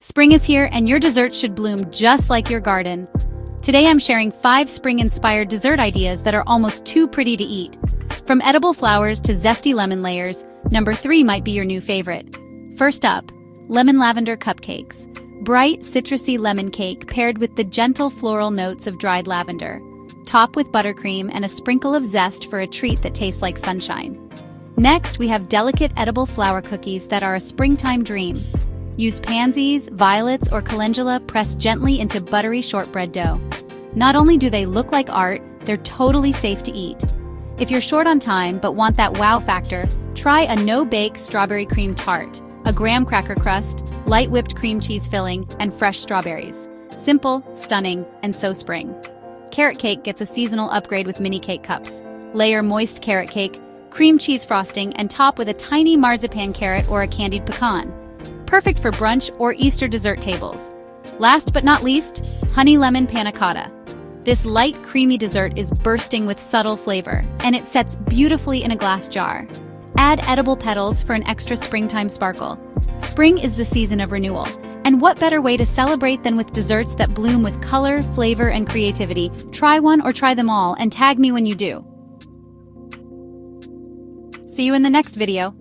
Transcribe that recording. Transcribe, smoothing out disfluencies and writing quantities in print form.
Spring is here and your dessert should bloom just like your garden. Today I'm sharing 5 spring-inspired dessert ideas that are almost too pretty to eat. From edible flowers to zesty lemon layers, number 3 might be your new favorite. First up, lemon lavender cupcakes. Bright, citrusy lemon cake paired with the gentle floral notes of dried lavender. Top with buttercream and a sprinkle of zest for a treat that tastes like sunshine. Next, we have delicate edible flower cookies that are a springtime dream. Use pansies, violets, or calendula pressed gently into buttery shortbread dough. Not only do they look like art, they're totally safe to eat. If you're short on time but want that wow factor, try a no-bake strawberry cream tart, a graham cracker crust, light whipped cream cheese filling, and fresh strawberries. Simple, stunning, and so spring. Carrot cake gets a seasonal upgrade with mini cake cups. Layer moist carrot cake, cream cheese frosting, and top with a tiny marzipan carrot or a candied pecan. Perfect for brunch or Easter dessert tables. Last but not least, honey lemon panna cotta. This light, creamy dessert is bursting with subtle flavor, and it sets beautifully in a glass jar. Add edible petals for an extra springtime sparkle. Spring is the season of renewal, and what better way to celebrate than with desserts that bloom with color, flavor, and creativity? Try one or try them all, and tag me when you do. See you in the next video.